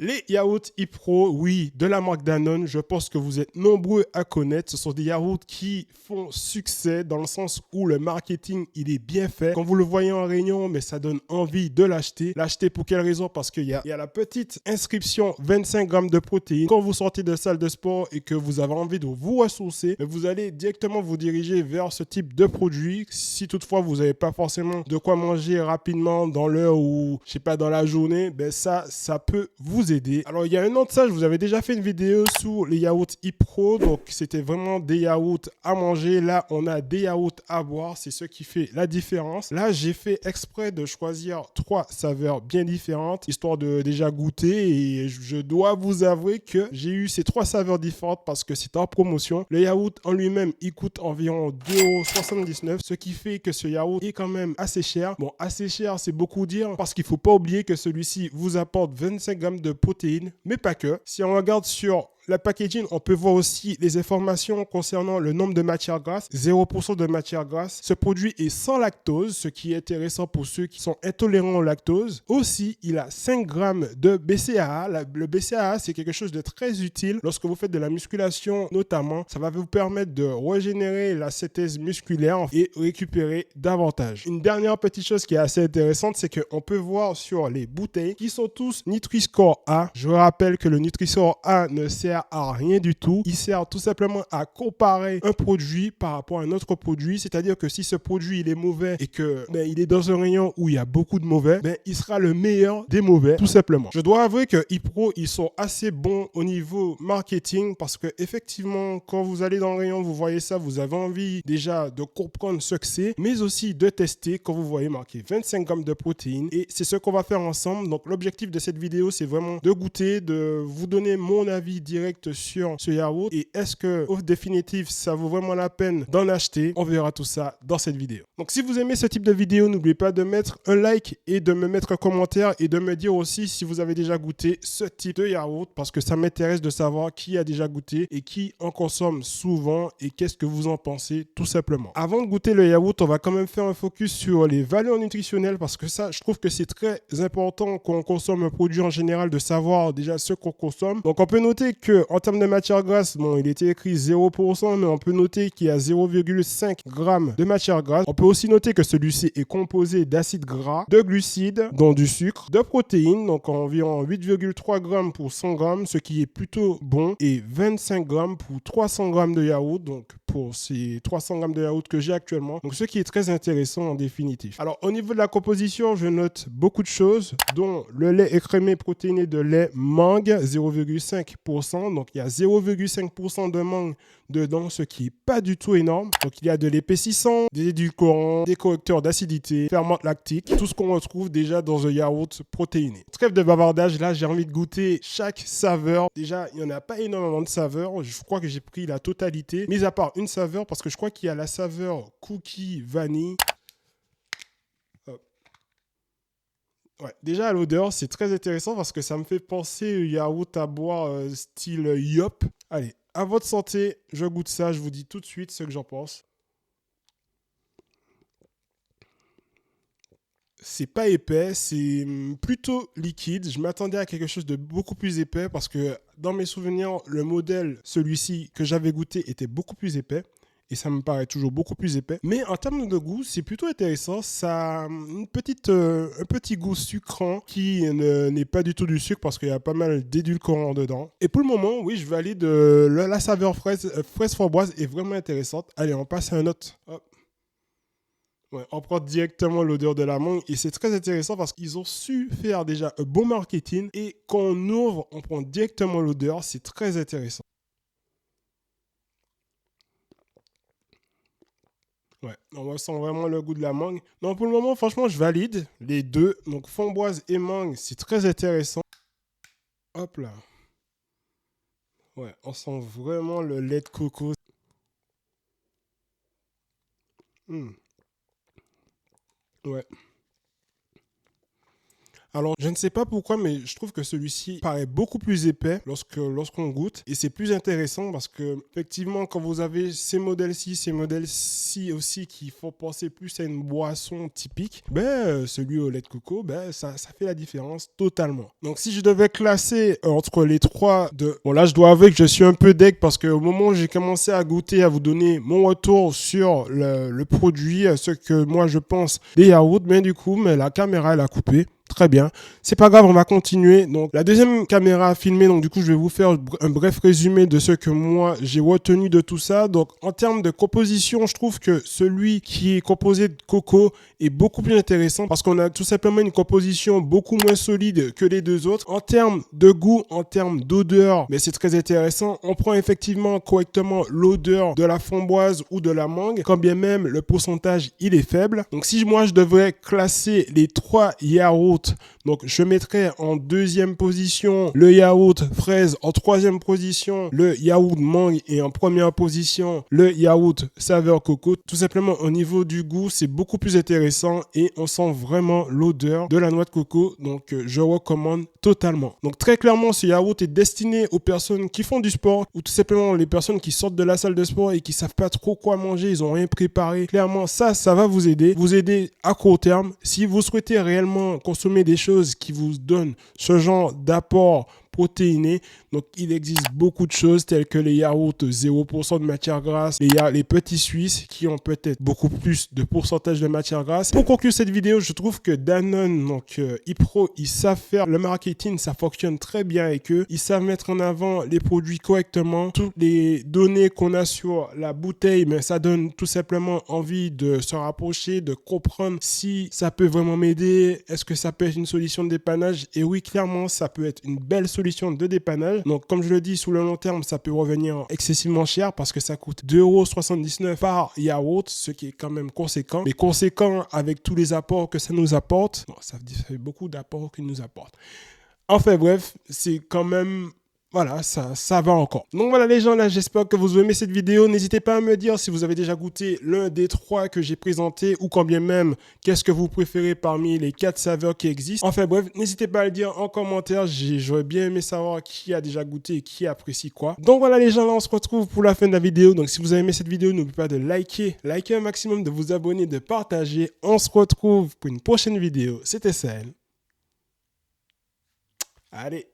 Les yaourts Ipro, oui, de la marque Danone, je pense que vous êtes nombreux à connaître. Ce sont des yaourts qui font succès dans le sens où le marketing, il est bien fait. Quand vous le voyez en réunion, mais ça donne envie de l'acheter. L'acheter pour quelle raison? Parce qu'il y a la petite inscription 25 grammes de protéines. Quand vous sortez de salle de sport et que vous avez envie de vous ressourcer, vous allez directement vous diriger vers ce type de produit. Si toutefois vous n'avez pas forcément de quoi manger rapidement dans l'heure ou, je sais pas, dans la journée, ça peut vous aider. Alors, il y a un an de ça, je vous avais déjà fait une vidéo sur les yaourts Ipro. Donc, c'était vraiment des yaourts à manger. Là, on a des yaourts à boire. C'est ce qui fait la différence. Là, j'ai fait exprès de choisir 3 saveurs bien différentes, histoire de déjà goûter. Et je dois vous avouer que j'ai eu ces 3 saveurs différentes parce que c'est en promotion. Le yaourt en lui-même, il coûte environ 2,79 €, ce qui fait que ce yaourt est quand même assez cher. Bon, assez cher, c'est beaucoup dire parce qu'il ne faut pas oublier que celui-ci vous apporte 25 grammes de protéines, mais pas que. Si on regarde sur la packaging, on peut voir aussi les informations concernant le nombre de matières grasses. 0% de matières grasses. Ce produit est sans lactose, ce qui est intéressant pour ceux qui sont intolérants au lactose. Aussi, il a 5 grammes de BCAA. Le BCAA, c'est quelque chose de très utile lorsque vous faites de la musculation, notamment. Ça va vous permettre de régénérer la synthèse musculaire et récupérer davantage. Une dernière petite chose qui est assez intéressante, c'est qu'on peut voir sur les bouteilles qui sont tous Nutri-Score A. Je rappelle que le Nutri-Score A ne sert à rien du tout. Il sert tout simplement à comparer un produit par rapport à un autre produit. C'est-à-dire que si ce produit il est mauvais et que il est dans un rayon où il y a beaucoup de mauvais, il sera le meilleur des mauvais, tout simplement. Je dois avouer que Ipro, ils sont assez bons au niveau marketing parce que effectivement, quand vous allez dans le rayon, vous voyez ça, vous avez envie déjà de comprendre ce que c'est, mais aussi de tester quand vous voyez marqué 25 grammes de protéines. Et c'est ce qu'on va faire ensemble. Donc l'objectif de cette vidéo, c'est vraiment de goûter, de vous donner mon avis direct sur ce yaourt et est-ce que au définitif ça vaut vraiment la peine d'en acheter. On verra tout ça dans cette vidéo. Donc si vous aimez ce type de vidéo, n'oubliez pas de mettre un like et de me mettre un commentaire et de me dire aussi si vous avez déjà goûté ce type de yaourt parce que ça m'intéresse de savoir qui a déjà goûté et qui en consomme souvent et qu'est-ce que vous en pensez tout simplement. Avant de goûter le yaourt, on va quand même faire un focus sur les valeurs nutritionnelles parce que ça, je trouve que c'est très important quand on consomme un produit en général de savoir déjà ce qu'on consomme. Donc on peut noter que en termes de matière grasse, bon, il était écrit 0%, mais on peut noter qu'il y a 0,5 g de matière grasse. On peut aussi noter que celui-ci est composé d'acides gras, de glucides, dont du sucre, de protéines, donc environ 8,3 g pour 100 g, ce qui est plutôt bon, et 25 g pour 300 g de yaourt, donc pour ces 300 g de yaourt que j'ai actuellement, donc ce qui est très intéressant en définitive. Alors au niveau de la composition, je note beaucoup de choses, dont le lait écrémé protéiné de lait mangue, 0,5%, donc il y a 0,5% de mangue dedans, ce qui n'est pas du tout énorme. Donc il y a de l'épaississant, des édulcorants, des correcteurs d'acidité, ferments lactiques, tout ce qu'on retrouve déjà dans un yaourt protéiné. Trêve de bavardage, là j'ai envie de goûter chaque saveur. Déjà, il n'y en a pas énormément de saveurs, je crois que j'ai pris la totalité, mis à part une saveur, parce que je crois qu'il y a la saveur cookie vanille. Ouais, déjà à l'odeur, c'est très intéressant parce que ça me fait penser au yaourt à boire style Yop. Allez, à votre santé, je goûte ça, je vous dis tout de suite ce que j'en pense. C'est pas épais, c'est plutôt liquide. Je m'attendais à quelque chose de beaucoup plus épais parce que dans mes souvenirs, le modèle, celui-ci que j'avais goûté, était beaucoup plus épais. Et ça me paraît toujours beaucoup plus épais. Mais en termes de goût, c'est plutôt intéressant. Ça a un petit goût sucrant qui n'est pas du tout du sucre parce qu'il y a pas mal d'édulcorants dedans. Et pour le moment, oui, je valide la saveur fraise framboise est vraiment intéressante. Allez, on passe à un autre. Hop. Ouais, on prend directement l'odeur de la mangue et c'est très intéressant parce qu'ils ont su faire déjà un bon marketing et quand on ouvre, on prend directement l'odeur. C'est très intéressant. Ouais, on ressent vraiment le goût de la mangue. Non, pour le moment, franchement, je valide les deux. Donc, framboise et mangue, c'est très intéressant. Hop là. Ouais, on sent vraiment le lait de coco. Hmm. Ouais. Alors, je ne sais pas pourquoi, mais je trouve que celui-ci paraît beaucoup plus épais lorsqu'on goûte. Et c'est plus intéressant parce que, effectivement, quand vous avez ces modèles-ci aussi qui font penser plus à une boisson typique, celui au lait de coco, ça fait la différence totalement. Donc, si je devais classer entre les trois Bon, là, je dois avouer que je suis un peu deg parce qu'au moment où j'ai commencé à goûter, à vous donner mon retour sur le produit, ce que moi je pense des yaourts, mais du coup, la caméra, elle a coupé. Très bien. C'est pas grave, on va continuer. Donc, la deuxième caméra a filmé. Donc, du coup, je vais vous faire un bref résumé de ce que moi, j'ai retenu de tout ça. Donc, en termes de composition, je trouve que celui qui est composé de coco est beaucoup plus intéressant parce qu'on a tout simplement une composition beaucoup moins solide que les deux autres. En termes de goût, en termes d'odeur, mais c'est très intéressant. On prend effectivement correctement l'odeur de la framboise ou de la mangue, quand bien même le pourcentage, il est faible. Donc, si moi, je devrais classer les trois yaourts, donc je mettrais en deuxième position le yaourt fraise, en troisième position le yaourt mangue et en première position le yaourt saveur coco. Tout simplement au niveau du goût, c'est beaucoup plus intéressant et on sent vraiment l'odeur de la noix de coco. Donc je recommande totalement. Donc très clairement, ce yaourt est destiné aux personnes qui font du sport ou tout simplement les personnes qui sortent de la salle de sport et qui savent pas trop quoi manger, ils ont rien préparé. Clairement, ça va vous aider à court terme. Si vous souhaitez réellement consommer des choses qui vous donnent ce genre d'apport protéinés. Donc, il existe beaucoup de choses telles que les yaourts 0% de matière grasse, les petits Suisses qui ont peut-être beaucoup plus de pourcentage de matière grasse. Pour conclure cette vidéo, je trouve que Danone, donc Ipro, ils savent faire le marketing, ça fonctionne très bien avec eux. Ils savent mettre en avant les produits correctement. Toutes les données qu'on a sur la bouteille, mais ça donne tout simplement envie de se rapprocher, de comprendre si ça peut vraiment m'aider. Est-ce que ça peut être une solution de dépannage? Et oui, clairement, ça peut être une belle solution de dépannage. Donc, comme je le dis, sous le long terme, ça peut revenir excessivement cher parce que ça coûte 2,79 € par yaourt, ce qui est quand même conséquent. Mais conséquent avec tous les apports que ça nous apporte. Bon, ça fait beaucoup d'apports qu'il nous apporte. Enfin bref, c'est quand même... Voilà, ça va encore. Donc voilà les gens, là j'espère que vous aimez cette vidéo. N'hésitez pas à me dire si vous avez déjà goûté l'un des trois que j'ai présentés ou quand bien même qu'est-ce que vous préférez parmi les 4 saveurs qui existent. Enfin bref, n'hésitez pas à le dire en commentaire. J'aurais bien aimé savoir qui a déjà goûté et qui apprécie quoi. Donc voilà les gens, là on se retrouve pour la fin de la vidéo. Donc si vous avez aimé cette vidéo, n'oubliez pas de liker un maximum, de vous abonner, de partager. On se retrouve pour une prochaine vidéo. C'était Sahel. Allez.